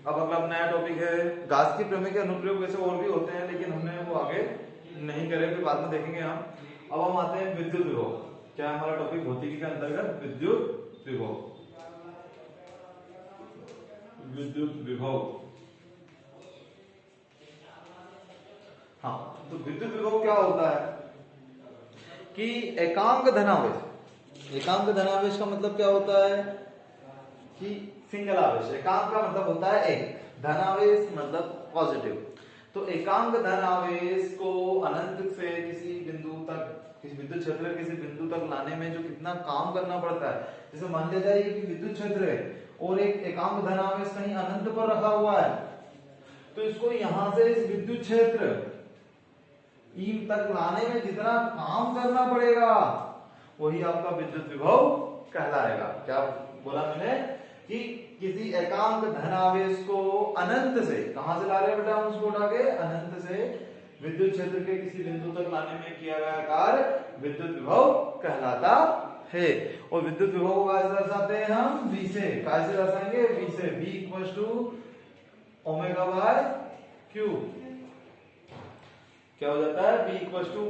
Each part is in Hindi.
अब अगला नया टॉपिक है गास्की प्रमेय के अनुप्रयोग। वैसे और भी होते हैं लेकिन हमने वो आगे नहीं करे, फिर बाद में देखेंगे हम। अब हम आते हैं विद्युत विभव। क्या हमारा टॉपिक भौतिकी के अंतर्गत विद्युत विभव। विद्युत विभव, हाँ, तो विद्युत विभव क्या होता है कि एकांक धनावेश। एकांक धनावेश का मतलब क्या होता है कि सिंगल आवेश। एकांक का मतलब होता है एक, धनावेश मतलब पॉजिटिव। तो एकांक धनावेश को अनंत से किसी बिंदु तक, किसी विद्युत क्षेत्र किसी बिंदु तक लाने में जो कितना काम करना पड़ता है। जैसे मान लिया जाए कि विद्युत क्षेत्र है और एक एकांक धनावेश कहीं अनंत पर रखा हुआ है, तो इसको यहां से इस विद्युत क्षेत्र ई तक लाने में जितना काम करना पड़ेगा वही आपका विद्युत विभव कहलाएगा। क्या बोला मैंने कि किसी एकांक धनावेश को अनंत से, कहां से ला रहे हैं बेटा हम उसको उठा के, अनंत से विद्युत क्षेत्र के किसी बिंदु तक लाने में किया गया कार्य विद्युत विभव कहलाता है। और विद्युत विभव को कैसे दर्शाते हैं हम, V से। कैसे दर्शाएंगे, V से। V equal to omega by Q. क्या हो जाता है, V equal to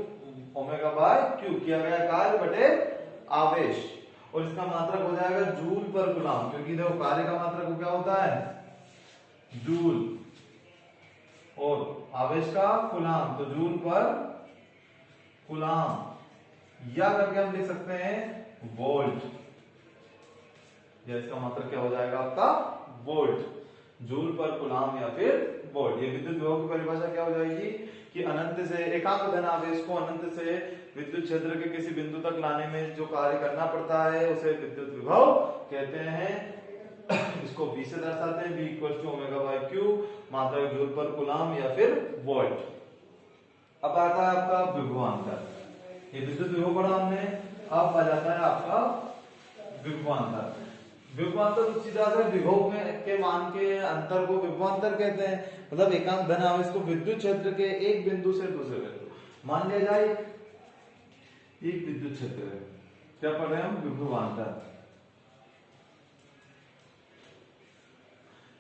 omega by Q. किया गया कार्य बटे आवेश, और इसका मात्रक हो जाएगा जूल पर कूलम। क्योंकि देखो कार्य का मात्रक क्या होता है, जूल, और आवेश का कूलम, तो जूल पर कूलम। या करके हम लिख सकते हैं वोल्ट, या इसका मात्रक क्या हो जाएगा आपका वोल्ट। जूल पर कूलम या फिर वोल्ट। ये विद्युत विभव की परिभाषा क्या हो जाएगी कि अनंत से, एकांक धन आवेश को अनंत से विद्युत क्षेत्र के किसी बिंदु तक लाने में जो कार्य करना पड़ता है उसे विद्युत विभव कहते हैं। इसको V से दर्शाते हैं, V equal to omega by Q, मात्रक जूल पर कूलम या फिर वोल्ट। अब आता है आपका विभवांतर। ये विद्युत विभव पढ़ा हमने, अब आ जाता है आपका विभवांतर। विभवांतर तो सीधा सा विभव में के मान के अंतर को विभवांतर कहते हैं। मतलब एकांक धन आवेश को विद्युत क्षेत्र के एक बिंदु से दूसरे बिंदु, मान लिया जाए एक विद्युत क्षेत्र है, क्या पढ़ रहे हैं हम, विभवांतर।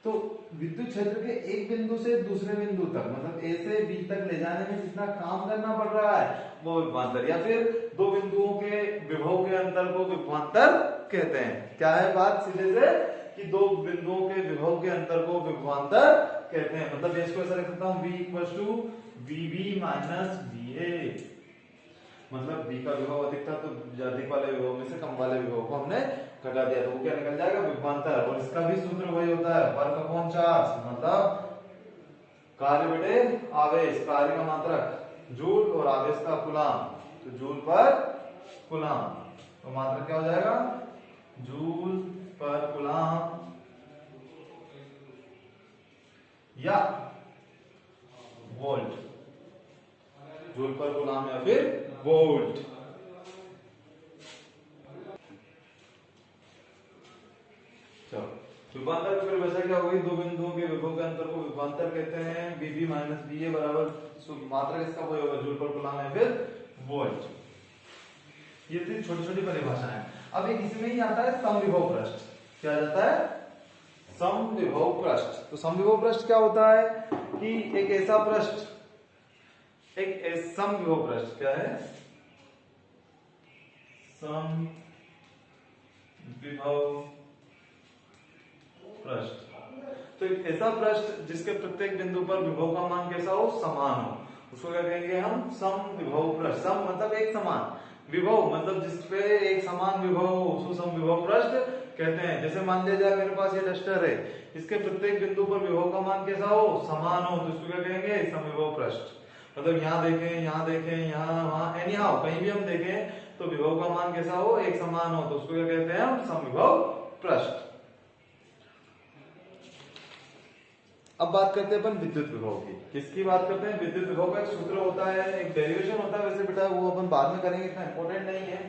तो विद्युत क्षेत्र के एक बिंदु से दूसरे बिंदु तक, मतलब A से B तक ले जाने में जितना काम करना पड़ रहा है वो विभवांतर। या फिर दो बिंदुओं के विभव के अंतर को विभवांतर कहते हैं। क्या है बात सीधे से कि दो बिंदुओं के विभव के अंतर को विभवांतर कहते हैं। मतलब इसको ऐसा लिख सकता हूं, V equal to VB minus VA। मतलब B का विभव अधिक था तो अधिक वाले विभव में से कम वाले विभव को हमने घटा दिया, तो वो क्या निकल जाएगा, विभवांतर। और इसका भी सूत्र वही होता है, वर्ग अपॉन चार्ज, मतलब कार्य बटे आवेश। कार्य का मात्रक जूल और आवेश का कूलम, तो जूल पर कूलम, तो मात्रक क्या हो जाएगा, जूल पर कूलम या वोल्ट। जूल पर कूलम या फिर वोल्ट। विभवांतर की परिभाषा क्या होगी, दो बिंदुओं के विभव के अंतर को विभवांतर कहते हैं। VB माइनस VA बराबर मात्रक इसका वही होगा, जूल पर कूलम या फिर वोल्ट। ये थी छोटी छोटी परिभाषाएं। अब एक इसमें ही आता है समविभव पृष्ठ। क्या आ जाता है, समविभव पृष्ठ। तो समविभव पृष्ठ क्या होता है कि एक ऐसा पृष्ठ, एक समविभव पृष्ठ क्या है, समविभव पृष्ठ। तो एक ऐसा पृष्ठ जिसके प्रत्येक बिंदु पर विभव का मान कैसा हो, समान हो, उसको क्या कहेंगे हम, समविभव पृष्ठ। सम मतलब एक समान, विभव मतलब जिसपे एक समान विभव हो उसको समविभव पृष्ठ कहते हैं। जैसे मान लिया जाए मेरे पास ये डस्टर है, इसके प्रत्येक बिंदु पर विभव का मान कैसा हो, समान हो, तो इसको क्या कहेंगे, समविभव पृष्ठ। मतलब यहाँ देखें, यहाँ देखें, यहाँ वहां, एनी हाउ कहीं भी हम देखें तो विभव का मान कैसा हो, एक समान हो, तो उसको क्या कहते हैं हम, समविभव पृष्ठ। अब बात करते हैं अपन विद्युत विभव की। किसकी बात करते हैं, विद्युत विभव का एक सूत्र होता है, एक डेरिवेशन होता है। वैसे बेटा वो अपन बाद में करेंगे, इतना इंपॉर्टेंट नहीं है।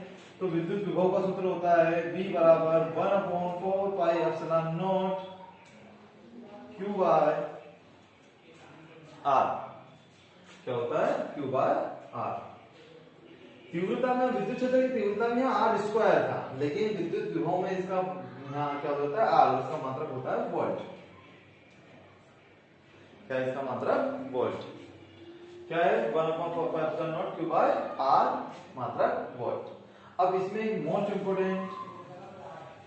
तो विद्युत विभव का सूत्र होता है V बराबर 1/4 pi epsilon naught Q by R। क्या होता है, Q बाय R। तीव्रता में, विद्युत क्षेत्र की तीव्रता में R स्क्वायर था, लेकिन विद्युत विभव में इसका यहाँ क्या होता है, R, इसका मात्रक होता है वोल्ट। क्या है इसका मात्रक वोल्ट। क्या है 1/4πε0 q बाय r मात्रक वोल्ट। अब इसमें एक मोस्ट इंपोर्टेंट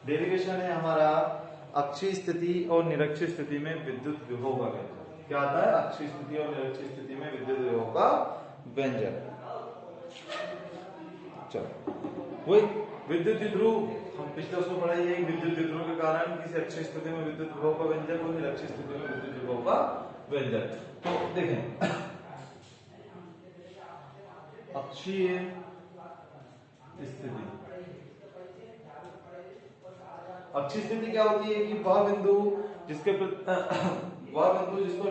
डेरिवेशन है हमारा अक्षीय स्थिति और निरक्षीय स्थिति में विद्युत विभव का व्यंजन। क्या आता है अक्षीय स्थिति और निरक्षीय स्थिति में विद्युत विभव का व्यंजन। चलो वही विद्युत द्विध्रुव हम पिछले उसमें पढ़ाई है। विद्युत द्विध्रुव के कारण किसी अक्षीय स्थिति में विद्युत विभव का व्यंजन और निरक्षीय स्थिति में विद्युत विभव का व्यंजन। तो देखें अक्षीय स्थिति, अक्षीय स्थिति क्या होती है कि वह बिंदु जिस पर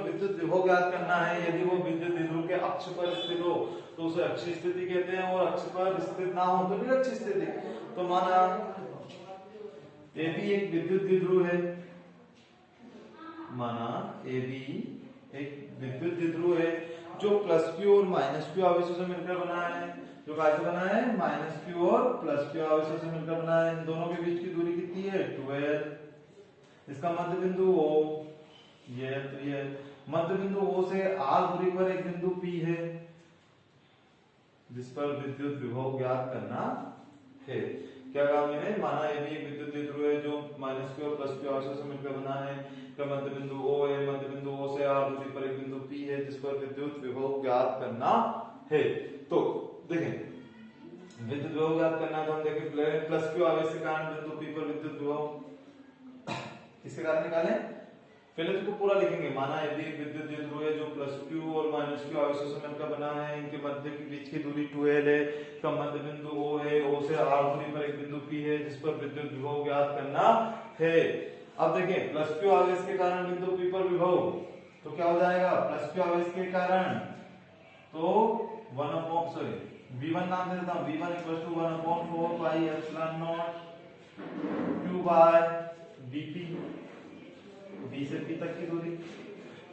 विद्युत विभव ज्ञात करना है, यदि वो विद्युत द्विध्रुव के अक्ष पर स्थित हो तो उसे अक्षीय स्थिति कहते हैं, और अक्ष पर स्थित ना हो तो निरक्षीय स्थिति। तो माना ए बी एक विद्युत द्विध्रुव है, माना ए बी एक विद्युत द्विध्रुव है जो प्लस क्यू और माइनस क्यू आवेशों से मिलकर बना है। जो कैसे बना है माइनस क्यू और प्लस क्यू आवेशों से मिलकर बना है। इन दोनों के बीच की दूरी कितनी है 12। इसका मध्य बिंदु O, ये मध्य बिंदु O से R दूरी पर एक बिंदु P है जिस पर विद्युत विभव ज्ञात करना है। क्या कहा मैंने, माना ये भी एक विद्युत द्विध्रुव है जो माइनस क्यू और प्लस क्यू आवेशों से मिलकर बना है। का मध्य बिंदु O है, मध्य बिंदु O से R दूरी पर एक बिंदु P है जिस पर विद्युत विभव ज्ञात करना है। तो देखें विद्युत विभव ज्ञात करना है तो हम देखें प्लस क्यू आवेश के कारण बिंदु P पर विद्युत विभव किसके कारण निकालें। पहले इसको पूरा लिखेंगे। माना यदि एक विद्युत द्विध्रुव है जो प्लस क्यू और माइनस क्यू आवेशों से मिलकर बना है, इनके मध्य के बीच की दूरी 12 है, का मध्य बिंदु O है, O से R दूरी पर एक बिंदु P है जिस पर विद्युत विभव ज्ञात करना है। अब देखें प्लस क्यू आवेश के कारण बिंदु P पर विभव तो क्या हो जाएगा, प्लस क्यू आवेश के कारण तो V1 नाम दे देता हूं, V1 1/4 pi epsilon naught Q by Vp, V से P तक की दूरी।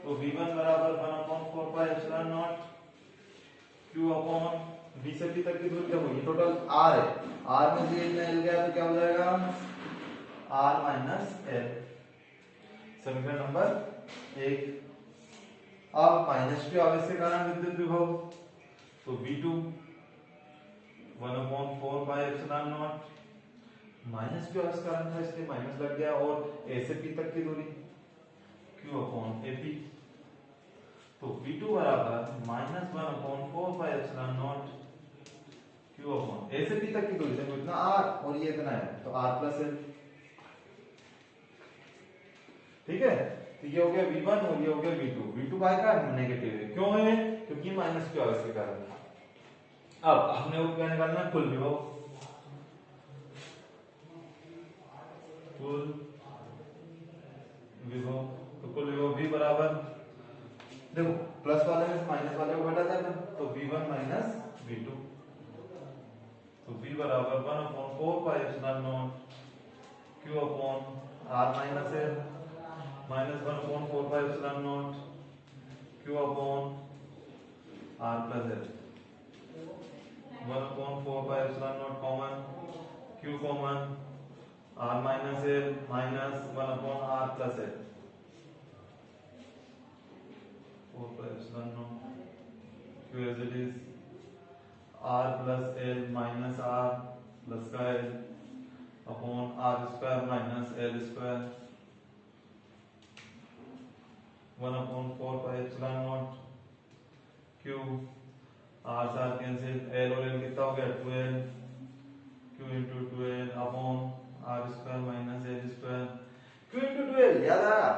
तो V1 बराबर 1/4 pi epsilon naught Q upon V से P तक की दूरी। देखो ये टोटल R है, R में से L गया तो क्या हो जाएगा R माइनस L। समीकरण नंबर 1। अब माइनस Q आवेश के कारण विद्युत विभव तो V2 1/4 pi epsilon not, minus Q आवेश कारण था इसलिए माइनस लग गया, और A से P तक की दूरी Q अपॉन AP। तो V2 बराबर minus 1/4 pi epsilon naught Q upon A से P तक की दूरी, देखो इतना R और ये इतना है तो R प्लस L। ठीक है, तो ये हो गया V1 और ये हो गया V2। V2 बाय का नेगेटिव है, क्यों है, क्योंकि माइनस Q आवेश के कारण। अब हमने वो क्या निकालना है, कुल विभव। कुल विभव तो कुल विभव V बराबर, देखो प्लस वाले में माइनस वाले को घटा देना तो V1 माइनस V2। तो V बराबर 1/4 pi epsilon naught Q upon R minus L minus 1/4 pi epsilon naught Q upon R plus L। 1/4 pi epsilon not common, Q common, R minus L minus 1/R plus L। 4 pi epsilon naught Q as it is R plus L minus R plus का L upon R square minus L square. 1/4 pi epsilon naught Q, R से R कैंसिल, L और L कितना हो गया 12, Q into 12 upon R square minus L square. Q into 12 याद आया,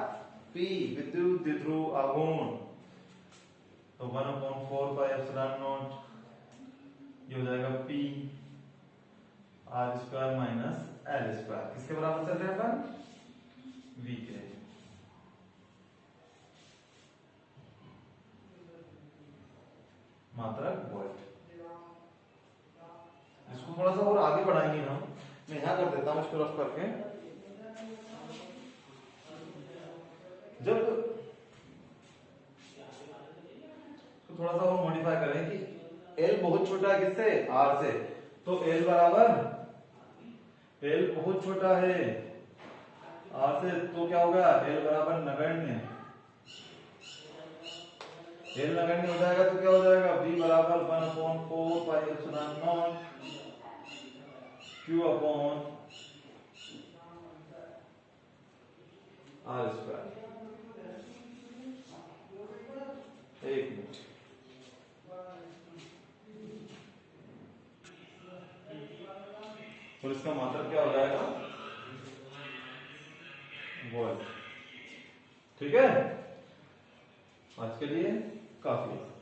P विद्युत द्विध्रुव आघूर्ण, तो 1/4 पाई एप्सिलॉन नॉट ये हो जाएगा P R square minus L square. किसके बराबर चल रहे हैं अपन, V के। मात्रक वोल्ट। इसको थोड़ा सा और आगे बढ़ाएंगे हम, मैं यहां कर देता हूं इसको रफ करके। जब तो थोड़ा सा और मॉडिफाई करें कि L बहुत छोटा है किससे, R से, तो L बराबर, L बहुत छोटा है R से तो क्या होगा, L बराबर नगण्य एल नगण्य हो जाएगा तो क्या हो जाएगा, v बराबर 1/4 pi epsilon naught q upon r square. एक मिनट, और इसका मात्रक क्या हो जाएगा, वोल्ट। ठीक है, आज के लिए काफी है।